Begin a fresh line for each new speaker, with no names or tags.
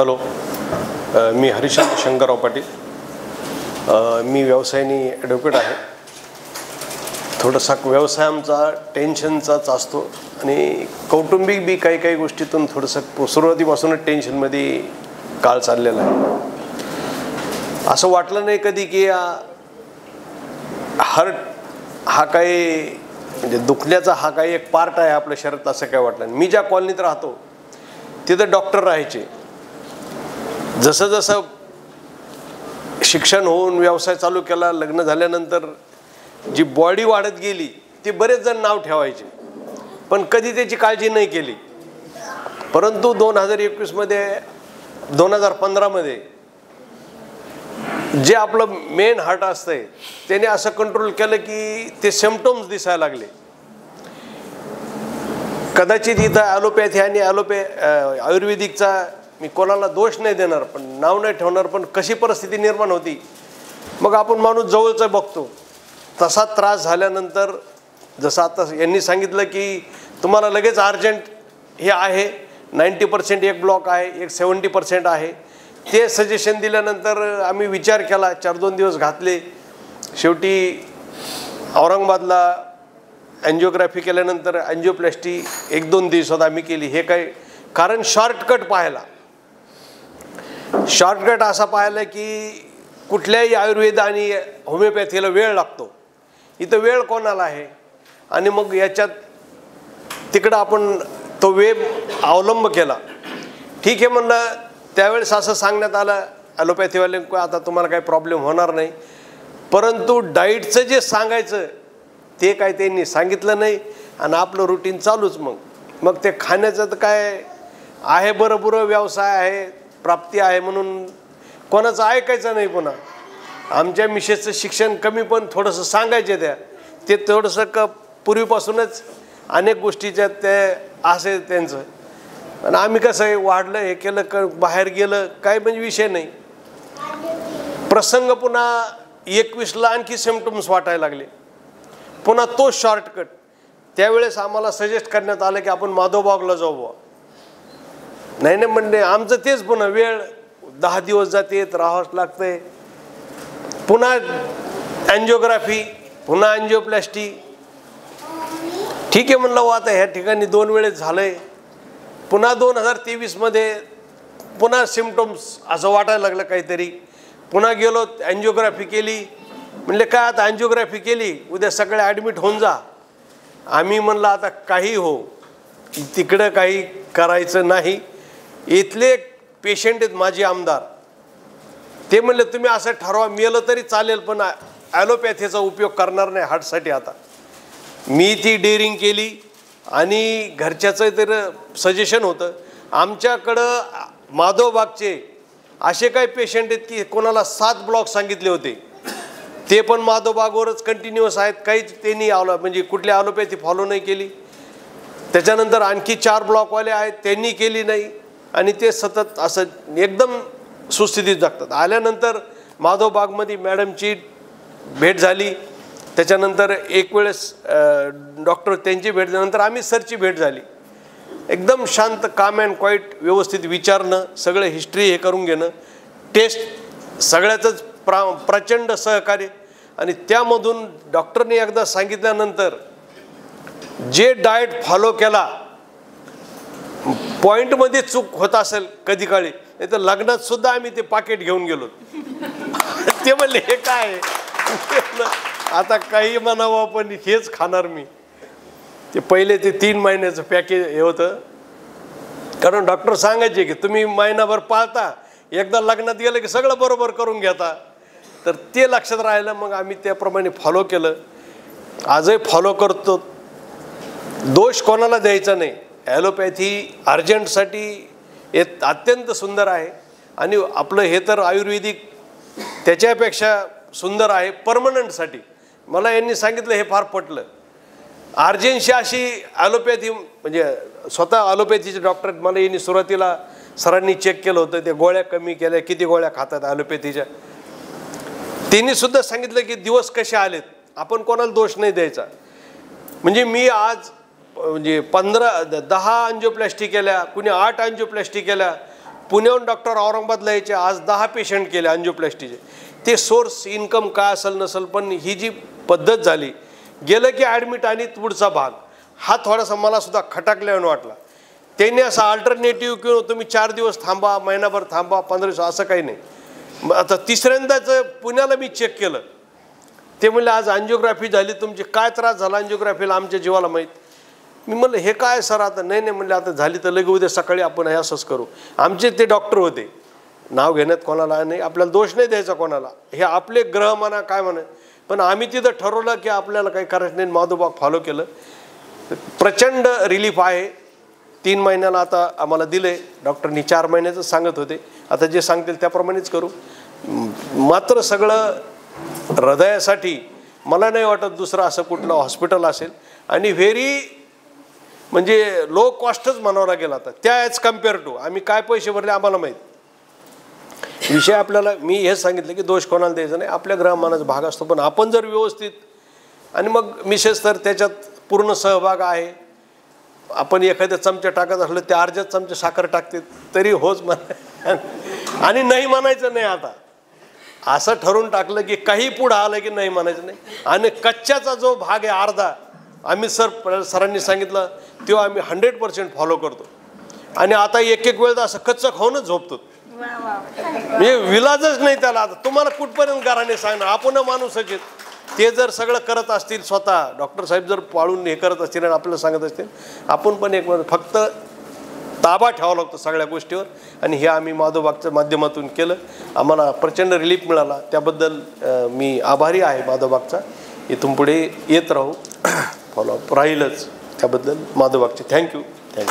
Hello, मी हरिश्चंद्र शंकरराव पाटील. मी व्यवसायाने advocate आहे. थोडासा व्यवसाय आमचा टेन्शनचाच असतो आणि कौटुंबिक बी काही गोष्टीतून थोडंसं सुरुवातीपासूनच टेन्शनमध्ये काळ चाललेला आहे. असं वाटलं नाही कधी की हार्ट हा काही म्हणजे दुखण्याचा हा काही एक पार्ट आहे आपल्या शरीरात, असं काय वाटलं नाही. मी ज्या कॉलनीत राहतो तिथं डॉक्टर राहायचे. जसं जसं शिक्षण होऊन व्यवसाय चालू केला, लग्न झाल्यानंतर जी बॉडी वाढत गेली ते बरेच जण नाव ठेवायचे, पण कधी त्याची काळजी नाही केली. परंतु 2015मध्ये जे आपलं मेन हार्ट असतंय त्याने असं कंट्रोल केलं की ते सिम्पटम्स दिसायला लागले. कदाचित इथं ॲलोपॅथी आणि आयुर्वेदिकचा मी कोणाला दोष नाही देणार, पण नाव नाही ठेवणार, पण कशी परिस्थिती निर्माण होती मग आपण माणूस जवळचा बघतो. तसा त्रास झाल्यानंतर जसं आता यांनी सांगितलं की तुम्हाला लगेच अर्जंट हे आहे, 90% एक ब्लॉक आहे, एक 70% आहे. ते सजेशन दिल्यानंतर आम्ही विचार केला, 4-2 दिवस घातले. शेवटी औरंगाबादला अँजिओग्राफी केल्यानंतर अँजिओप्लास्टी 1-2 दिवसात आम्ही केली. हे काय कारण शॉर्टकट पाहायला, शॉर्टकट असा पाहिला की कुठल्याही आयुर्वेद आणि होमिओपॅथीला वेळ लागतो, इथं वेळ कोणाला आहे. आणि मग याच्यात तिकडं आपण तो वेळ अवलंब केला. ठीक आहे म्हणलं. त्यावेळेस असं सांगण्यात आलं ॲलोपॅथीवाले आता तुम्हाला काही प्रॉब्लेम होणार नाही, परंतु डाईटचं जे सांगायचं ते काय त्यांनी सांगितलं नाही आणि आपलं रुटीन चालूच. मग ते खाण्याचं तर काय आहे, बरोबर व्यवसाय आहे, प्राप्ती आहे म्हणून कोणाचं ऐकायचं नाही. पुन्हा आमच्या मिसेसचं शिक्षण कमी, पण थोडंसं सांगायचे ते थोडंसं पूर्वीपासूनच अनेक गोष्टीच्या ते असे त्यांचं. आणि आम्ही कसं आहे वाढलं, हे केलं, बाहेर गेलं, काय म्हणजे विषय नाही. प्रसंग पुन्हा 21ला आणखी सिम्पटम्स वाटायला लागले. पुन्हा तो शॉर्टकट. त्यावेळेस आम्हाला सजेस्ट करण्यात आलं की आपण माधवबागला जाऊ बुवा. नाही म्हणणे आमचं तेच. पुन्हा वेळ 10 दिवस जाते, राहावंच लागतंय. पुन्हा अँजिओग्राफी, पुन्हा अँजिओप्लास्टी. ठीक आहे म्हणलं आता ह्या ठिकाणी 2 वेळेस झालंय. पुन्हा 2023मध्ये पुन्हा सिम्पटम्स असं वाटायला लागलं काहीतरी. पुन्हा गेलो, अँजिओग्राफी केली. म्हणले काय आता अँजिओग्राफी केली, उद्या सगळे ॲडमिट होऊन जा. आम्ही म्हणलं आता काही हो, तिकडं काही करायचं नाही. इथले पेशंट आहेत माझे आमदार, ते म्हणले तुम्ही असं ठरवा, मेलं तरी चालेल पण ॲलोपॅथीचा उपयोग करणार नाही हार्टसाठी. आता मी ती डेअरिंग केली आणि घरच्याचं तर सजेशन होतं. आमच्याकडं माधवबागचे असे काही पेशंट आहेत की कोणाला 7 ब्लॉक सांगितले होते, ते पण माधवबागवरच कंटिन्युअस आहेत. काहीच त्यांनी म्हणजे कुठली ॲलोपॅथी फॉलो नाही केली. त्याच्यानंतर आणखी 4 ब्लॉकवाले आहेत, त्यांनी केली नाही आणि ते सतत असं एकदम सुस्थितीत जगतात. आल्यानंतर माधवबागमध्ये मॅडमची भेट झाली. त्याच्यानंतर एक वेळेस डॉक्टर त्यांची भेट झाल्यानंतर आम्ही सरची भेट झाली. एकदम शांत, काम अँड क्वाईट, व्यवस्थित विचारणं, सगळं हिस्ट्री हे करून घेणं, टेस्ट सगळ्याचंच प्रचंड सहकार्य. आणि त्यामधून डॉक्टरने एकदा सांगितल्यानंतर जे डाएट फॉलो केला, पॉईंटमध्ये चूक होत असेल कधी काळी, नाही तर लग्नात सुद्धा आम्ही ते पाकिट घेऊन गेलो. ते म्हणले हे काय आता काही म्हणावं पण हेच खाणार मी. ते पहिले ते 3 महिन्याचं पॅकेज हे होतं, कारण डॉक्टर सांगायचे की तुम्ही महिनाभर पाळता, एकदा लग्नात गेलं की सगळं बरोबर करून घेता. तर ते लक्षात राहिलं. मग आम्ही त्याप्रमाणे फॉलो केलं, आजही फॉलो करतो. दोष कोणाला द्यायचा नाही. ॲलोपॅथी अर्जंटसाठी अत्यंत सुंदर आहे आणि आपलं हे तर आयुर्वेदिक त्याच्यापेक्षा सुंदर आहे परमनंटसाठी. मला यांनी सांगितलं हे फार पटलं. अर्जन्सी अशी ॲलोपॅथी म्हणजे स्वतः ॲलोपॅथीचे डॉक्टर मला यांनी सुरुवातीला सरांनी चेक केलं होतं, त्या गोळ्या कमी केल्या, किती गोळ्या खातात ॲलोपॅथीच्या. त्यांनी सुद्धा सांगितलं की दिवस कसे आलेत, आपण कोणाला दोष नाही द्यायचा. म्हणजे मी आज म्हणजे 10 अँजिओप्लास्टी केल्या, कुणी 8 अँजिओप्लास्टी केल्या, पुण्याहून डॉक्टर औरंगाबादला यायचे, आज 10 पेशंट केले अँजिओप्लास्टीचे. ते सोर्स इन्कम काय असेल नसेल, पण ही जी पद्धत झाली, गेलं की ॲडमिट आणि पुढचा भाग हा थोडासा मला सुद्धा खटाकल्यानं वाटला. त्यांनी असं अल्टरनेटिव्ह किंवा तुम्ही 4 दिवस थांबा, महिनाभर थांबा, 15 दिवस असं काही नाही. आता तिसऱ्यांदाच पुण्याला मी चेक केलं, ते म्हणले आज अँजिओग्राफी झाली तुमची, काय त्रास झाला अँजिओग्राफीला आमच्या जीवाला माहीत. मी म्हणलं हे काय सर, आता नाही नाही म्हणले आता झाली तर लगे उद्या सकाळी आपण हे असंच करू. आमचे ते डॉक्टर होते, नाव घेण्यात कोणाला नाही, आपल्याला दोष नाही द्यायचा कोणाला, हे आपले ग्रह म्हणा काय म्हणा, पण आम्ही तिथं ठरवलं की आपल्याला काही करायचं नाही. माधवबाग फॉलो केलं, प्रचंड रिलीफ आहे. 3 महिन्याला आता आम्हाला दिले डॉक्टरनी, 4 महिन्याचं सांगत होते, आता जे सांगतील त्याप्रमाणेच करू. मात्र सगळं हृदयासाठी मला नाही वाटत दुसरं असं कुठलं हॉस्पिटल असेल, आणि व्हेरी म्हणजे लो कॉस्टच म्हणावं लागेल आता त्या ॲज कम्पेअर टू आम्ही काय पैसे भरले आम्हाला माहीत. विषय आपल्याला मी हेच सांगितलं की दोष कोणाला द्यायचा नाही, आपल्या ग्राममानाचा भाग असतो, पण आपण जर व्यवस्थित, आणि मग मिसेस तर त्याच्यात पूर्ण सहभाग आहे. आपण एखाद्या चमचा टाकत असलं ते अर्ध्या चमचे साखर टाकते तरी होच म्हणा, आणि नाही म्हणायचं नाही. आता असं ठरवून टाकलं की काही पुढं आलं की नाही म्हणायचं नाही. आणि कच्च्याचा जो भाग आहे अर्धा, आम्ही सरांनी सांगितलं तेव्हा आम्ही 100% फॉलो करतो. आणि आता एक वेळ असं कच्चं खाऊनच झोपतो, म्हणजे विलाजच नाही त्याला. आता तुम्हाला कुठपर्यंत घराने सांगणार, आपण माणूसच आहेत. ते जर सगळं करत असतील स्वतः, डॉक्टर साहेब जर पाळून हे करत असतील आणि आपल्याला सांगत असतील, आपण पण एक फक्त ताबा ठेवावा लागतो सगळ्या गोष्टीवर. आणि हे आम्ही माधवबागच्या माध्यमातून केलं, आम्हाला प्रचंड रिलीफ मिळाला. त्याबद्दल मी आभारी आहे माधवबागचा. इथून पुढे येत राहू, फॉलोअप राहीलच. त्याबद्दल माधवबागचे थँक्यू.